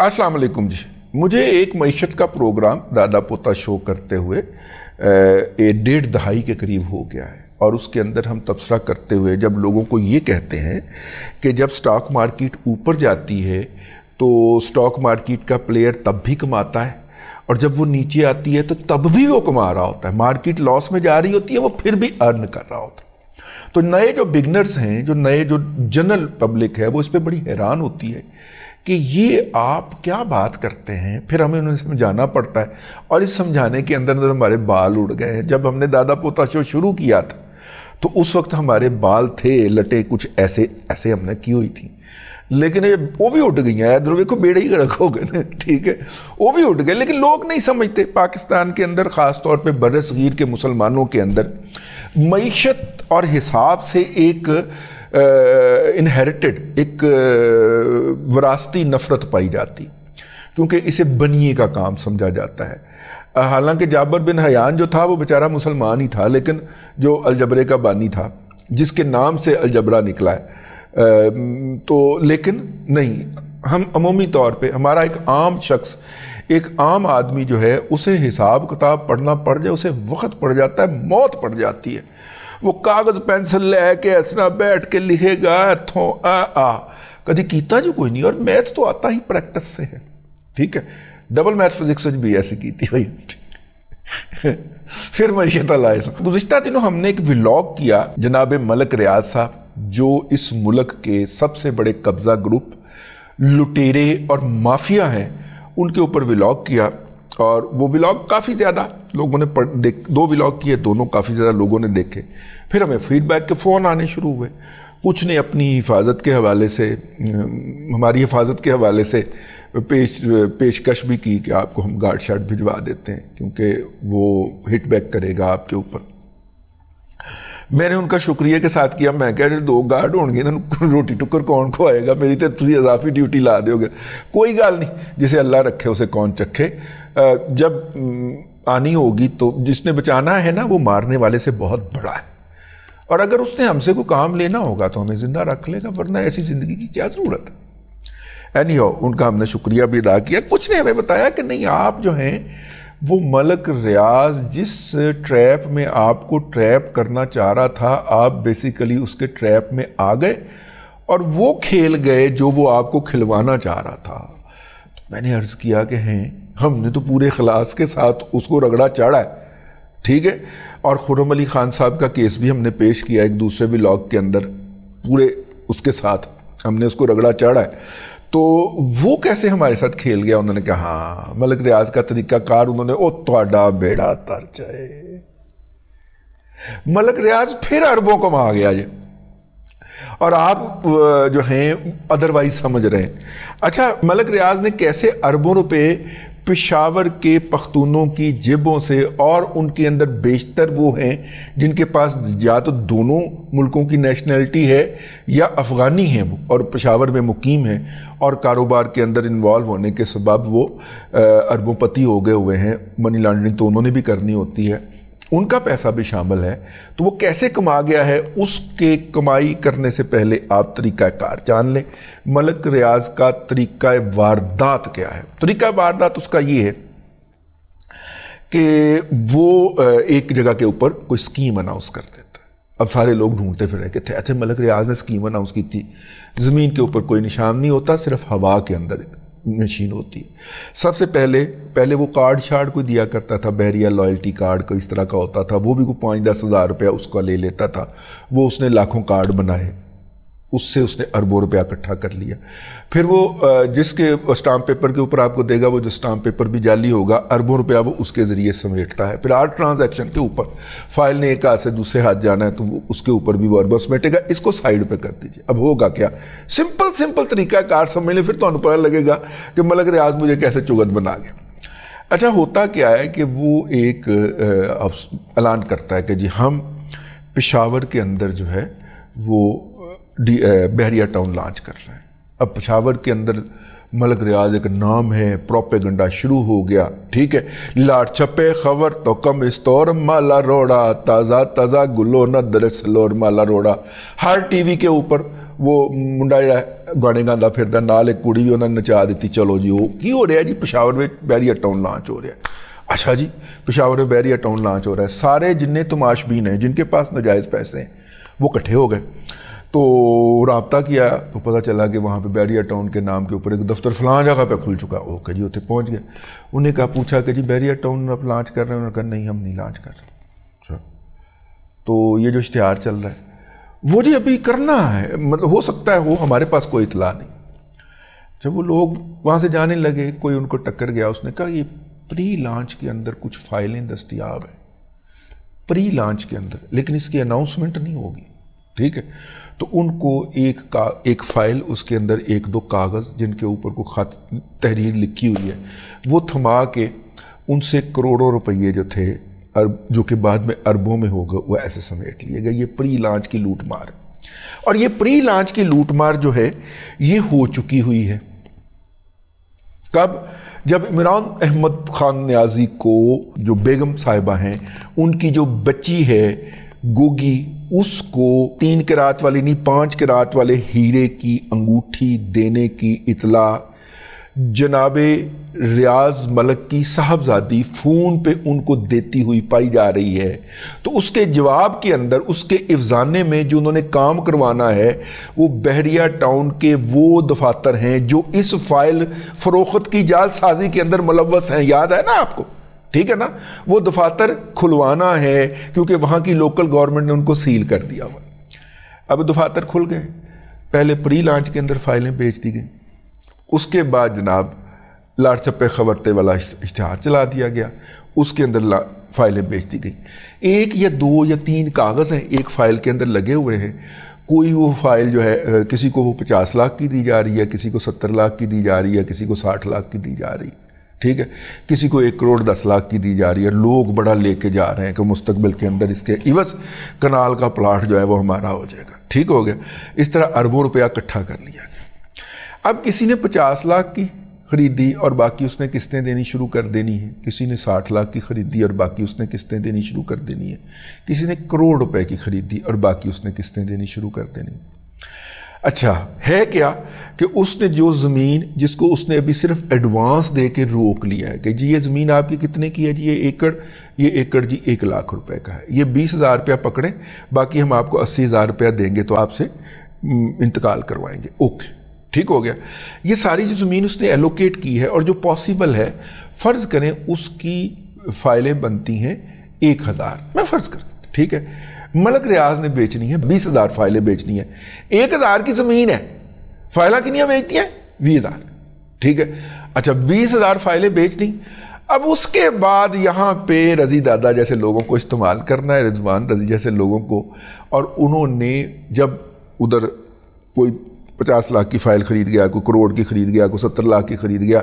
अस्सलाम वालेकुम जी। मुझे एक मईशत का प्रोग्राम दादा पोता शो करते हुए 1.5 दहाई के करीब हो गया है, और उसके अंदर हम तबसरा करते हुए जब लोगों को ये कहते हैं कि जब स्टॉक मार्केट ऊपर जाती है तो स्टॉक मार्केट का प्लेयर तब भी कमाता है, और जब वो नीचे आती है तो तब भी वो कमा रहा होता है। मार्केट लॉस में जा रही होती है, वो फिर भी अर्न कर रहा होता है। तो नए जो बिगनर्स हैं, जो नए जो जनरल पब्लिक है, वो इस पर बड़ी हैरान होती है कि ये आप क्या बात करते हैं। फिर हमें उन्हें समझाना पड़ता है, और इस समझाने के अंदर हमारे बाल उड़ गए हैं। जब हमने दादा पोता शो शुरू किया था तो उस वक्त हमारे बाल थे लटे कुछ ऐसे ऐसे हमने की हुई थी, लेकिन ये वो भी उड़ गई हैं। इधर देखो बेड़े ही गड़क हो गए, ठीक है, वो भी उड़ गए। लेकिन लोग नहीं समझते, पाकिस्तान के अंदर ख़ास तौर पे बर सगीर के मुसलमानों के अंदर मईशत और हिसाब से एक इनहेरिटेड एक विरासती नफ़रत पाई जाती, क्योंकि इसे बनिए का काम समझा जाता है। हालांकि जाबर बिन हयान जो था वो बेचारा मुसलमान ही था, लेकिन जो अलजबरे का बानी था, जिसके नाम से अलजबरा निकला है, तो लेकिन नहीं, हम अमूमी तौर पे हमारा एक आम शख्स, एक आम आदमी जो है, उसे हिसाब किताब पढ़ना पड़ जाए, उसे वक्त पड़ जाता है, मौत पड़ जाती है। वो कागज़ पेंसिल लेके ऐसा बैठ के लिखेगा थो आ कभी कीता जो कोई नहीं। और मैथ तो आता ही प्रैक्टिस से है, ठीक है, डबल मैथ फिजिक्स भी ऐसी की थी भाई। फिर मैं ये लाए गुज़िश्ता दिनों हमने एक व्लॉग किया जनाब मलक रियाज साहब, जो इस मुल्क के सबसे बड़े कब्ज़ा ग्रुप लुटेरे और माफिया हैं, उनके ऊपर व्लॉग किया। और वो व्लॉग काफ़ी ज़्यादा लोगों ने 2 व्लॉग किए, दोनों काफ़ी ज़्यादा लोगों ने देखे। फिर हमें फीडबैक के फ़ोन आने शुरू हुए। कुछ ने अपनी हिफाजत के हवाले से, हमारी हिफाजत के हवाले से पेशकश भी की कि आपको हम गार्ड शार्ट भिजवा देते हैं, क्योंकि वो हिट बैक करेगा आपके ऊपर। मैंने उनका शुक्रिया के साथ किया। मैं कह रहे 2 गार्ड होंगे तो रोटी टुक्कर कौन खुआएगा, मेरी तो तुझे इजाफी ड्यूटी ला दोगे। कोई गल नहीं, जिसे अल्लाह रखे उसे कौन चखे। जब आनी होगी तो जिसने बचाना है ना, वो मारने वाले से बहुत बड़ा है, और अगर उसने हमसे कोई काम लेना होगा तो हमें ज़िंदा रख लेगा, वरना ऐसी ज़िंदगी की क्या ज़रूरत है। एनी हो, उनका हमने शुक्रिया भी अदा किया। कुछ ने हमें बताया कि नहीं, आप जो हैं वो मलक रियाज जिस ट्रैप में आपको ट्रैप करना चाह रहा था, आप बेसिकली उसके ट्रैप में आ गए और वो खेल गए जो वो आपको खिलवाना चाह रहा था। तो मैंने अर्ज़ किया कि हैं, हमने तो पूरे खलास के साथ उसको रगड़ा चाड़ा है, ठीक है। और खुर्रम अली खान साहब का केस भी हमने पेश किया एक दूसरे व्लॉग के अंदर, पूरे उसके साथ हमने उसको रगड़ा चाड़ा है। तो वो कैसे हमारे साथ खेल गया, उन्होंने कहा हाँ मलक रियाज का तरीकाकार, उन्होंने ओ तोड़ा बेड़ा तर जाए। मलक रियाज फिर अरबों कमा गया जी, और आप जो हैं अदरवाइज समझ रहे हैं। अच्छा, मलक रियाज ने कैसे अरबों रुपए पेशावर के पख्तूनों की जेबों से, और उनके अंदर बेशतर वो हैं जिनके पास या तो दोनों मुल्कों की नेशनलिटी है या अफ़गानी हैं वो, और पेशावर में मुकीम हैं, और कारोबार के अंदर इन्वॉल्व होने के सबब वो अरबोंपति हो गए हुए हैं। मनी लॉन्ड्रिंग तो उन्होंने भी करनी होती है, उनका पैसा भी शामिल है। तो वो कैसे कमा गया है, उसके कमाई करने से पहले आप तरीक़ाकार जान लें। मलक रियाज का तरीक़ा वारदात क्या है। तरीक़ा वारदात उसका ये है कि वो एक जगह के ऊपर कोई स्कीम अनाउंस कर देता है। अब सारे लोग ढूंढते फिर रहे कि थे मलक रियाज ने स्कीम अनाउंस की थी। ज़मीन के ऊपर कोई निशान नहीं होता, सिर्फ हवा के अंदर मशीन होती है। सबसे पहले वो कार्ड शार्ड कोई दिया करता था, बहरिया लॉयल्टी कार्ड को इस तरह का होता था, वो भी कोई 5-10 हज़ार रुपया उसका ले लेता था। वो उसने लाखों कार्ड बनाए, उससे उसने अरबों रुपया इकट्ठा कर लिया। फिर वो जिसके स्टाम्प पेपर के ऊपर आपको देगा, वो जो स्टाम्प पेपर भी जाली होगा, अरबों रुपया वो उसके ज़रिए समेटता है। फिर हर ट्रांजैक्शन के ऊपर फाइल ने एक हाथ से दूसरे हाथ जाना है, तो वो उसके ऊपर भी वो अरबों समेटेगा। इसको साइड पे कर दीजिए। अब होगा क्या, सिंपल तरीका कार समझ लें, फिर तो पता लगेगा कि मलक रियाज मुझे कैसे चुगत बना गया। अच्छा, होता क्या है कि वो एक ऐलान करता है कि जी हम पेशावर के अंदर जो है वो बहरिया टाउन लॉन्च कर रहे हैं। अब पेशावर के अंदर मलक रियाज एक नाम है, प्रोपेगंडा शुरू हो गया, ठीक है। लाट छपे खबर तो कम इस्तौर माला रोड़ा, ताज़ा ताज़ा गुलो न दरसलोर माला रोड़ा। हर टीवी के ऊपर وہ ਮੁੰਡਾ ਜਿਹੜਾ ਗਾਣੇ ਗਾਉਂਦਾ ਫਿਰਦਾ, ਨਾਲ ਇੱਕ ਕੁੜੀ ਵੀ ਉਹਨਾਂ ਨੇ ਨਚਾ ਦਿੱਤੀ। ਚਲੋ ਜੀ, ਉਹ ਕੀ ਹੋ ਰਿਹਾ ਜੀ, ਪਸ਼ਾਵਰ ਵਿੱਚ ਬੈਰੀਆ ਟਾਊਨ ਲਾਂਚ ਹੋ ਰਿਹਾ। اچھا جی، پشاور میں بیریا ٹاؤن لانچ ہو رہا ہے، سارے جتنے تماشبین ہیں جن کے پاس ناجائز پیسے ہیں وہ اکٹھے ہو گئے، تو رابطہ کیا تو پتہ چلا کہ وہاں پہ بیریا ٹاؤن کے نام کے اوپر ایک دفتر فلاں جگہ پہ کھل چکا۔ اوکے جی، اتنے پہنچ گئے، انہیں کہا پوچھا کہ جی بیریا ٹاؤن آپ لانچ کر رہے ہیں؟ انہوں نے کہا نہیں، ہم نہیں لانچ کر رہے۔ اچھا، تو یہ جو اشتہار چل رہا ہے وہ جی ابھی کرنا ہے، مطلب ہو سکتا ہے وہ ہمارے پاس کوئی اطلاع نہیں۔ جب وہ لوگ وہاں سے جانے لگے، کوئی ان کو ٹکر گیا، اس نے کہا یہ پری لانچ کے اندر کچھ فائلیں دستیاب ہیں، پری لانچ کے اندر، لیکن اس کی اناؤنسمنٹ نہیں ہوگی، ٹھیک ہے؟ تو ان کو ایک فائل، اس کے اندر ایک دو کاغذ جن کے اوپر کوئی خط تحریر لکھی ہوئی ہے، وہ تھما کے ان سے کروڑوں روپیے جو تھے، جو کہ بعد میں اربوں میں ہوگا، وہ ایسے سمیٹ لیے گئے۔ یہ پری لانچ کی لوٹ مار ہے، اور یہ پری لانچ کی لوٹ مار جو ہے یہ ہو چکی ہوئی ہے۔ کب؟ جب عمران احمد خان نیازی کو، جو بیگم صاحبہ ہیں، ان کی جو بچی ہے گوگی، اس کو 3 قرات والی نہیں 5 قرات والے ہیرے کی انگوٹھی دینے کی اطلاع جناب ریاض ملک کی صاحبزادی فون پہ ان کو دیتی ہوئی پائی جا رہی ہے، تو اس کے جواب کے اندر، اس کے افزانے میں جو انہوں نے کام کروانا ہے وہ بحریہ ٹاؤن کے وہ دفاتر ہیں جو اس فائل فروخت کی جعل سازی کے اندر ملوث ہیں۔ یاد ہے نا آپ کو؟ ٹھیک ہے نا؟ وہ دفاتر کھلوانا ہے کیونکہ وہاں کی لوکل گورنمنٹ نے ان کو سیل کر دیا ہوا۔ اب دفاتر کھل گئے، پہلے پری لانچ کے اندر فائلیں بیچ دی گئیں، اس کے بعد جناب لاڑ چپے خبرتے والا اشتہار چلا دیا گیا، اس کے اندر فائلیں بیچ دی گئیں۔ 1 یا 2 یا 3 کاغذ ہیں ایک فائل کے اندر لگے ہوئے ہیں، کوئی وہ فائل جو ہے کسی کو وہ 50 لاکھ کی دی جا رہی ہے، کسی کو 70 لاکھ کی دی جا رہی ہے، کسی کو 60 لاکھ کی دی جا رہی ہے، ٹھیک ہے؟ کسی کو 1 کروڑ 10 لاکھ کی دی جا رہی ہے۔ لوگ بڑا لے کے جا رہے ہیں کہ مستقبل کے اندر اس کے عوض کنال کا پلاٹ جو ہے وہ ہمارا ہو جائے گا، ٹھیک ہو گیا؟ اس طرح اربوں روپیہ اکٹھا کر لیا گیا۔ اب کسی نے 50 لاکھ کی خریدی اور باقی اس نے قسطیں دینی شروع کر دینی ہے، کسی نے 60 لاکھ کی خریدی اور باقی اس نے قسطیں دینی شروع کر دینی ہے، کسی نے 1 کروڑ روپے کی خریدی اور باقی اس نے قسطیں دینی شروع کر دینی۔ اچھا ہے کیا کہ اس نے جو زمین جس کو اس نے ابھی صرف ایڈوانس دے کے روک لیا ہے کہ جی یہ زمین آپ کی کتنے کی ہے جی، یہ ایکڑ جی 1 لاکھ روپے کا ہے، یہ 20,000 روپیہ پکڑیں، باقی ہم آپ کو 80,000 روپیہ دیں گے تو آپ سے انتقال کروائیں گے۔ اوکے، ٹھیک ہو گیا۔ یہ ساری جو زمین اس نے ایلوکیٹ کی ہے اور جو پاسبل ہے، فرض کریں اس کی فائلیں بنتی ہیں 1,000، میں فرض کروں، ٹھیک ہے؟ ملک ریاض نے بیچنی ہے 20,000 فائلیں بیچنی ہے، 1,000 کی زمین ہے، فائلیں کنیاں بیچتی ہیں 20,000، ٹھیک ہے؟ اچھا 20,000 فائلیں بیچ دیں، اب اس کے بعد یہاں پہ رضی دادا جیسے لوگوں کو استعمال کرنا ہے، رضوان رضی جیسے لوگوں کو، اور انہوں نے جب ادھر کوئی 50 لاکھ کی فائل خرید گیا، کوئی کروڑ کی خرید گیا، کوئی 70 لاکھ کی خرید گیا،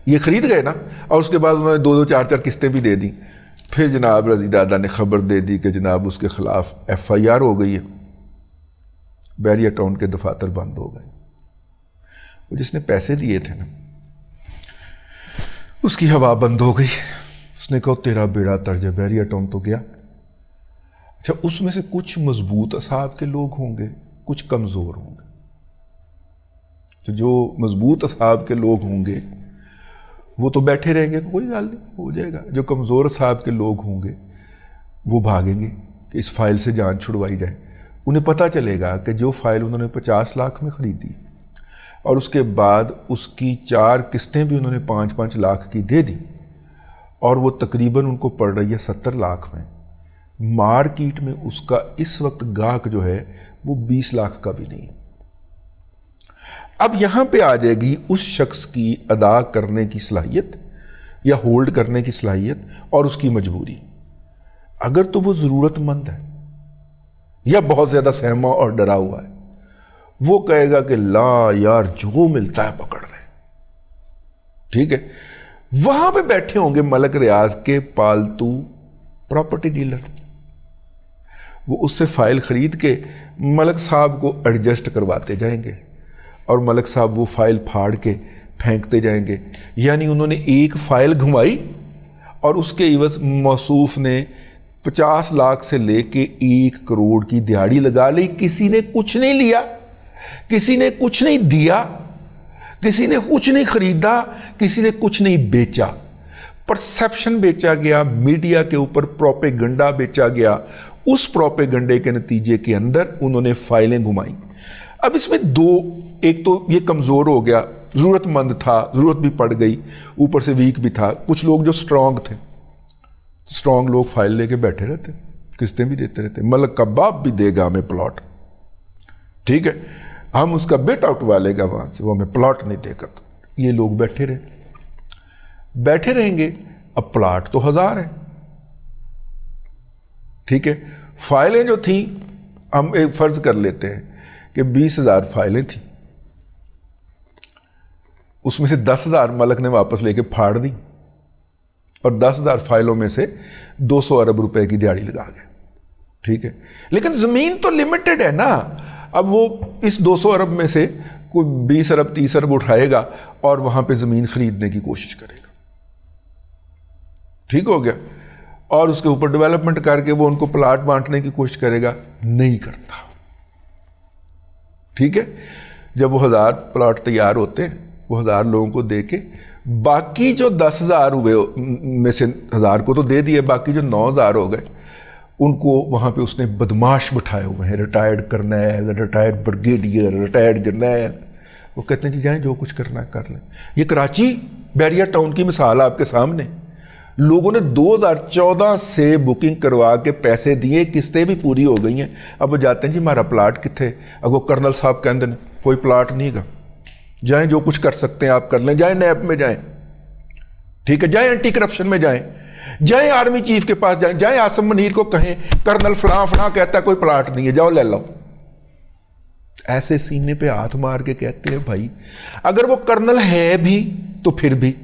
یہ خرید گئے نا، اور اس کے بعد انہوں نے 2-2 4-4 قسطیں بھی دے دیں، پھر جناب رضی دادا نے خبر دے دی کہ جناب اس کے خلاف FIR ہو گئی ہے، بحریہ ٹاؤن کے دفاتر بند ہو گئے۔ وہ جس نے پیسے دیے تھے نا، اس کی ہوا بند ہو گئی، اس نے کہا تیرا بیڑا ترج ہے، بحریہ ٹاؤن تو گیا۔ اچھا اس میں سے کچھ مضبوط اصحاب کے لوگ ہوں گے، کچھ کمزور ہوں گے، تو جو مضبوط اصحاب کے لوگ ہوں گے وہ تو بیٹھے رہیں گے کہ کوئی حال نہیں ہو جائے گا، جو کمزور اصحاب کے لوگ ہوں گے وہ بھاگیں گے کہ اس فائل سے جان چھڑوائی جائے۔ انہیں پتہ چلے گا کہ جو فائل انہوں نے 50 لاکھ میں خریدی اور اس کے بعد اس کی 4 قسطیں بھی انہوں نے 5-5 لاکھ کی دے دی، اور وہ تقریباً ان کو پڑ رہی ہے 70 لاکھ میں، مارکیٹ میں اس کا اس وقت گاہک جو ہے وہ 20 لاکھ کا بھی نہیں ہے۔ اب یہاں پہ آ جائے گی اس شخص کی ادا کرنے کی صلاحیت یا ہولڈ کرنے کی صلاحیت اور اس کی مجبوری۔ اگر تو وہ ضرورت مند ہے یا بہت زیادہ سہما اور ڈرا ہوا ہے، وہ کہے گا کہ لا یار جو ملتا ہے پکڑ لیں، ٹھیک ہے؟ وہاں پہ بیٹھے ہوں گے ملک ریاض کے پالتو پراپرٹی ڈیلر، وہ اس سے فائل خرید کے ملک صاحب کو ایڈجسٹ کرواتے جائیں گے، اور ملک صاحب وہ فائل پھاڑ کے پھینکتے جائیں گے۔ یعنی انہوں نے ایک فائل گھمائی اور اس کے عوض موصوف نے 50 لاکھ سے لے کے 1 کروڑ کی دہاڑی لگا لی، کسی نے کچھ نہیں لیا، किसी ने कुछ नहीं दिया, किसी ने कुछ नहीं खरीदा, किसी ने कुछ नहीं बेचा। परसेप्शन बेचा गया, मीडिया के ऊपर प्रोपेगेंडा बेचा गया। उस प्रोपेगेंडे के नतीजे के अंदर उन्होंने फाइलें घुमाई। अब इसमें दो, एक तो ये कमज़ोर हो गया, ज़रूरतमंद था, ज़रूरत भी पड़ गई, ऊपर से वीक भी था। कुछ लोग जो स्ट्रांग थे, स्ट्रांग लोग फाइल लेके बैठे रहते, किस्तें भी देते रहते। मलक का बाप भी देगा हमें प्लॉट, ठीक है, हम उसका बेटा उठवा लेगा वहां से, वो हमें प्लॉट नहीं देगा। तो ये लोग बैठे बैठे रहेंगे। अब प्लॉट तो 1000 है, ठीक है। फाइलें जो थी, हम एक फर्ज कर लेते हैं कि 20,000 फाइलें थी, उसमें से 10,000 मलक ने वापस लेके फाड़ दी और 10,000 फाइलों में से 200 अरब रुपए की दिहाड़ी लगा गए, ठीक है। लेकिन जमीन तो लिमिटेड है ना। अब वो इस 200 अरब में से कोई 20 अरब 30 अरब उठाएगा और वहां पे जमीन खरीदने की कोशिश करेगा, ठीक हो गया। और उसके ऊपर डेवलपमेंट करके वो उनको प्लाट बांटने की कोशिश करेगा, नहीं करता, ठीक है। जब वो 1000 प्लाट तैयार होते हैं, वो 1000 लोगों को दे के बाकी जो 10,000 हुए में से 1000 को तो दे दिए, बाकी जो 9,000 हो गए उनको वहां पे उसने बदमाश बिठाए हुए हैं, retired colonel, retired brigadier, retired general. वो कहते हैं जी जाएं, जो कुछ करना है कर लें। ये कराची बैरिया टाउन की मिसाल आपके सामने। लोगों ने 2014 से बुकिंग करवा के पैसे दिए, किस्तें भी पूरी हो गई हैं। अब वो जाते हैं जी हमारा प्लाट कितने, अब वो कर्नल साहब के अंदर कोई प्लाट नहीं है, जाएं जो कुछ कर सकते हैं आप कर लें, जाएं नैब में जाएं, ठीक है, जाएं एंटी करप्शन में जाएं, जाएं आर्मी चीफ के पास जाएं, जाएं आसम मनीर को कहें कर्नल फलां फलां कहता है कोई प्लाट नहीं है, जाओ ले लो। ऐसे सीने पे हाथ मार के कहते हैं भाई अगर वो कर्नल है भी तो फिर भी,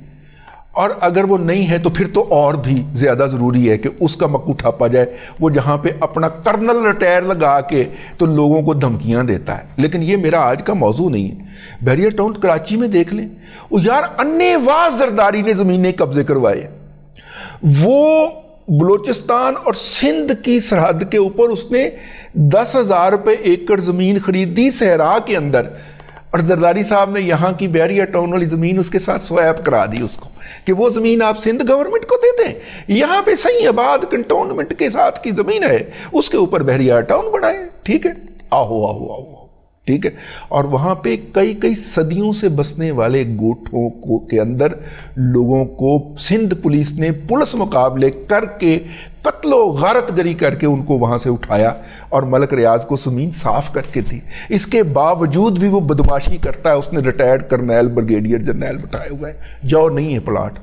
और अगर वो नहीं है तो फिर तो और भी ज्यादा जरूरी है कि उसका मक्कू ठापा जाए। वो जहां पे अपना कर्नल रिटायर लगा के तो लोगों को धमकियां देता है। लेकिन ये मेरा आज का मौजू नहीं है। बैरिया टाउन कराची में देख लें, वो यार अन्नेवाह जरदारी ने जमीनें कब्जे करवाए। वो बलोचिस्तान और सिंध की सरहद के ऊपर उसने 10,000 रुपए एकड़ जमीन खरीदी सहरा के अंदर, और जरदारी साहब ने यहां की बैरिया टाउन वाली जमीन उसके साथ स्वैप करा दी उसको कि वो जमीन आप सिंध गवर्नमेंट को दे दें, यहां पे सही आबाद कंटोनमेंट के साथ की जमीन है, उसके ऊपर बैरिया टाउन बनाए, ठीक है, आओ आओ आओ, ठीक है। और वहां पे कई कई सदियों से बसने वाले गोठों को के अंदर लोगों को सिंध पुलिस ने पुलिस मुकाबले करके कत्लो गारतगरी करके उनको वहां से उठाया और मलक रियाज को जमीन साफ करके दी। इसके बावजूद भी वो बदमाशी करता है, उसने रिटायर्ड कर्नल ब्रिगेडियर जनरल बताए हुए हैं, जाओ नहीं है प्लाट।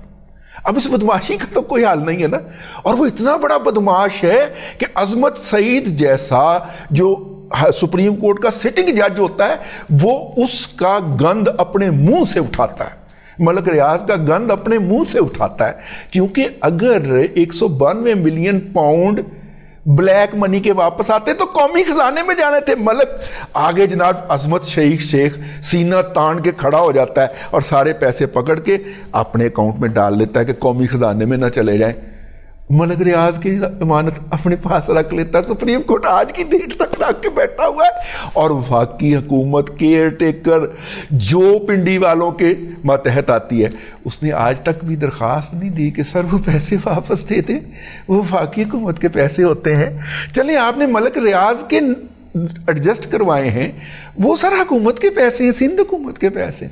अब इस बदमाशी का तो कोई हाल नहीं है ना। और वो इतना बड़ा बदमाश है कि अजमत सईद जैसा जो सुप्रीम कोर्ट का सिटिंग जज होता है, वो उसका गंद अपने मुंह से उठाता है, मलक रियाज का गंद अपने मुंह से उठाता है। क्योंकि अगर 192 मिलियन पाउंड ब्लैक मनी के वापस आते तो कौमी खजाने में जाने थे। मलक आगे जनाब अजमत शेख सीना तान के खड़ा हो जाता है और सारे पैसे पकड़ के अपने अकाउंट में डाल लेता है कि कौमी खजाने में ना चले जाएं। मलक रियाज की इमानत अपने पास रख लेता है। सुप्रीम कोर्ट आज की डेट तक रख के बैठा हुआ है। और वफाकी हुकूमत केयर टेकर जो पिंडी वालों के मातहत आती है, उसने आज तक भी दरख्वास्त नहीं दी कि सर वो पैसे वापस दे दें, वो वफाकी हुकूमत के पैसे होते हैं। चले आपने मलक रियाज के एडजस्ट करवाए हैं, वो सर हुकूमत के पैसे हैं, सिंध हुकूमत के पैसे।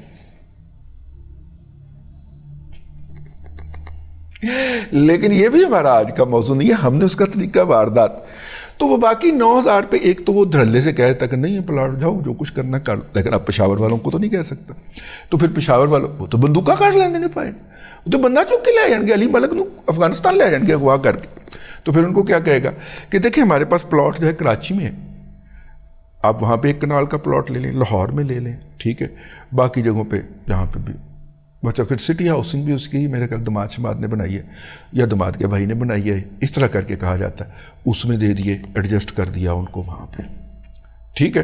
लेकिन ये भी हमारा आज का मौजू नहीं है, हमने उसका तरीका वारदात। तो वो बाकी 9,000 पे एक तो वो धड़ल्ले से कह तक नहीं है प्लाट जाओ जो कुछ करना कर, लेकिन अब पेशावर वालों को तो नहीं कह सकता। तो फिर पेशावर वालों वो तो बंदूका काट लेने नहीं पाए, तो बंदा चुक के ले जाएंगे, अली मलक नू अफगानिस्तान ले जाएंगे अगवा करके। तो फिर उनको क्या कहेगा कि देखिए हमारे पास प्लॉट जो है कराची में है, आप वहाँ पे 1 कनाल का प्लॉट ले लें, लाहौर में ले लें, ठीक है, बाकी जगहों पे जहाँ पे भी बच्चा। फिर सिटी हाउसिंग भी उसकी मेरे ख्याल दमाद शमाद ने बनाई है या दमाद के भाई ने बनाई है, इस तरह करके कहा जाता है, उसमें दे दिए, एडजस्ट कर दिया उनको वहाँ पे, ठीक है।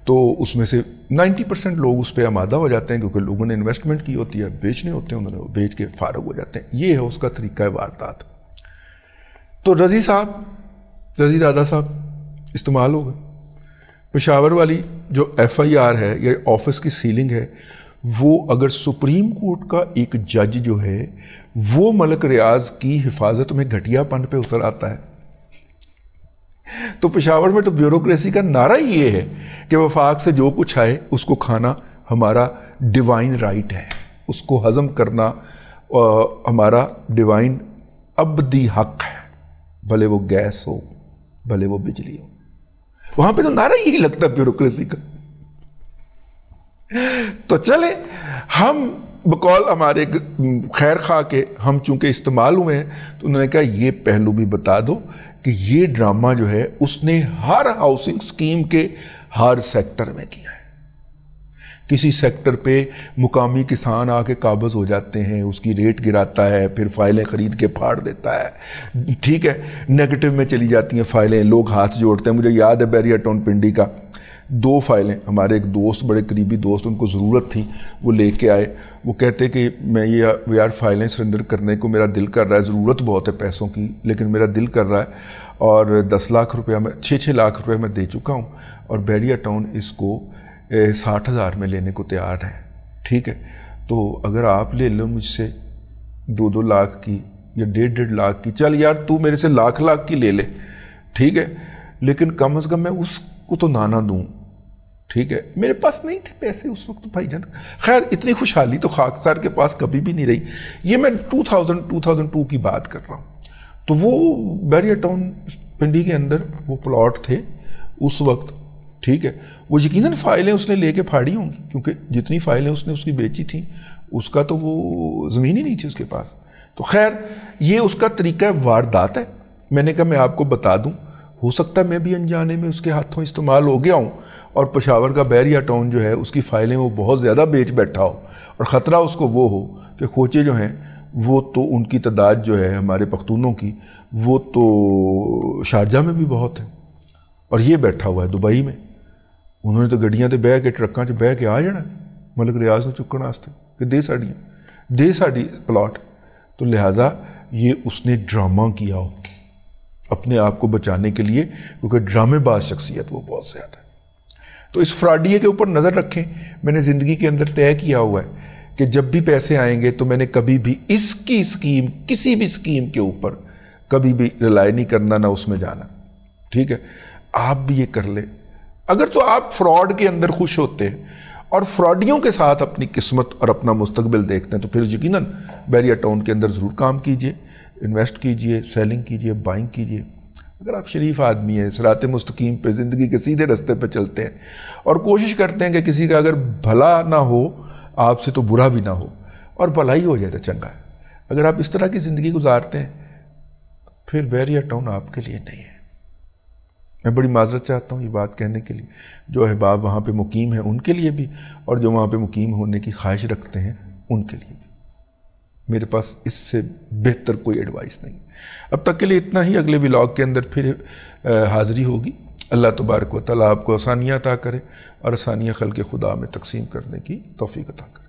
तो उसमें से 90% लोग उस पर आमादा हो जाते हैं क्योंकि लोगों ने इन्वेस्टमेंट की होती है, बेचने होते हैं, उन्होंने बेच के फारग हो जाते हैं। ये है उसका तरीका है वारदात। तो रजी दादा साहब इस्तेमाल हो गए, پشاور والی جو FIR ہے یا آفس کی سیلنگ ہے، وہ اگر سپریم کورٹ کا ایک جج جو ہے وہ ملک ریاض کی حفاظت میں گھٹیا پن پہ اتر آتا ہے، تو پشاور میں تو بیوروکریسی کا نعرہ ہی یہ ہے کہ وفاق سے جو کچھ آئے اس کو کھانا ہمارا ڈیوائن رائٹ ہے، اس کو ہضم کرنا ہمارا ڈیوائن ابدی حق ہے، بھلے وہ گیس ہو بھلے وہ بجلی ہو۔ وہاں پہ تو نعرہ یہی لگتا ہے بیوروکریسی کا۔ تو چلے ہم بقول ہمارے خیر خواہ کے ہم چونکہ استعمال ہوئے ہیں تو انہوں نے کہا یہ پہلو بھی بتا دو کہ یہ ڈرامہ جو ہے اس نے ہر ہاؤسنگ سکیم کے ہر سیکٹر میں کیا ہے۔ کسی سیکٹر پہ مقامی کسان آ کے قابض ہو جاتے ہیں، اس کی ریٹ گراتا ہے، پھر فائلیں خرید کے پھاڑ دیتا ہے، ٹھیک ہے، نیگیٹو میں چلی جاتی ہیں فائلیں، لوگ ہاتھ جوڑتے ہیں۔ مجھے یاد ہے بیریا ٹاؤن پنڈی کا 2 فائلیں، ہمارے ایک دوست بڑے قریبی دوست ان کو ضرورت تھی، وہ لے کے آئے، وہ کہتے کہ میں یہ یار فائلیں سرنڈر کرنے کو میرا دل کر رہا ہے، ضرورت بہت ہے پیسوں کی لیکن میرا دل کر رہا ہے، اور 10 لاکھ روپیہ میں 6 لاکھ روپے میں دے چکا ہوں، اور بیریا ٹاؤن اس کو 60,000 میں لینے کو تیار ہے، ٹھیک ہے، تو اگر آپ لے لو مجھ سے 2 لاکھ کی یا 1.5 لاکھ کی، چل یار تو میرے سے لاکھ کی لے لے، ٹھیک ہے، لیکن کم از کم میں اس کو تو نہ دوں، ٹھیک ہے۔ میرے پاس نہیں تھے پیسے اس وقت بھائی جان، خیر اتنی خوشحالی تو خاکسار کے پاس کبھی بھی نہیں رہی، یہ میں 2002 کی بات کر رہا ہوں۔ تو وہ بیریا ٹاؤن پنڈی کے اندر وہ پلاٹ تھے اس وقت، ٹھیک ہے، وہ یقیناً فائلیں اس نے لے کے پھاڑی ہوں گی کیونکہ جتنی فائلیں اس نے اس کی بیچی تھیں اس کا تو وہ زمین ہی نہیں تھی اس کے پاس۔ تو خیر یہ اس کا طریقہ واردات ہے، میں نے کہا میں آپ کو بتا دوں، ہو سکتا ہے میں بھی انجانے میں اس کے ہاتھوں استعمال ہو گیا ہوں اور پشاور کا بیریا ٹاؤن جو ہے اس کی فائلیں وہ بہت زیادہ بیچ بیٹھا ہو، اور خطرہ اس کو وہ ہو کہ کھوچے جو ہیں وہ تو ان کی تعداد جو ہے ہمارے پختونوں کی وہ تو شارجہ میں بھی بہت ہے، اور یہ بیٹھا ہوا ہے دبئی میں، انہوں نے تو گڈیاں تے بہ کے ٹرکاں چ بہ کے آ جانا ملک ریاض نو چکن واسطے کہ دے ساڑی پلاٹ۔ تو لہٰذا یہ اس نے ڈرامہ کیا ہو اپنے آپ کو بچانے کے لیے، کیونکہ ڈرامے باز شخصیت وہ بہت زیادہ ہے۔ تو اس فراڈیے کے اوپر نظر رکھیں، میں نے زندگی کے اندر طے کیا ہوا ہے کہ جب بھی پیسے آئیں گے تو میں نے کبھی بھی اس کی اسکیم کسی بھی اسکیم کے اوپر کبھی بھی رلائی نہیں کرنا، نہ اس میں جانا، ٹھیک ہے۔ آپ بھی یہ کر لیں، اگر تو آپ فراڈ کے اندر خوش ہوتے ہیں اور فراڈیوں کے ساتھ اپنی قسمت اور اپنا مستقبل دیکھتے ہیں تو پھر یقیناً بیریا ٹاؤن کے اندر ضرور کام کیجئے، انویسٹ کیجئے، سیلنگ کیجئے، بائنگ کیجئے۔ اگر آپ شریف آدمی ہیں، صراط مستقیم پہ زندگی کے سیدھے راستے پہ چلتے ہیں اور کوشش کرتے ہیں کہ کسی کا اگر بھلا نہ ہو آپ سے تو برا بھی نہ ہو اور بھلا ہی ہو جائے تو چنگا ہے، اگر آپ اس طرح کی زندگی گزارتے ہیں پھر بیریا ٹاؤن آپ کے لیے نہیں ہے۔ میں بڑی معذرت چاہتا ہوں یہ بات کہنے کے لیے، جو احباب وہاں پہ مقیم ہیں ان کے لیے بھی، اور جو وہاں پہ مقیم ہونے کی خواہش رکھتے ہیں ان کے لیے بھی۔ میرے پاس اس سے بہتر کوئی ایڈوائس نہیں۔ اب تک کے لیے اتنا ہی، اگلے ولاگ کے اندر پھر حاضری ہوگی۔ اللہ تبارک و تعالیٰ آپ کو آسانیاں عطا کرے اور آسانیاں خلق خدا میں تقسیم کرنے کی توفیق عطا کرے۔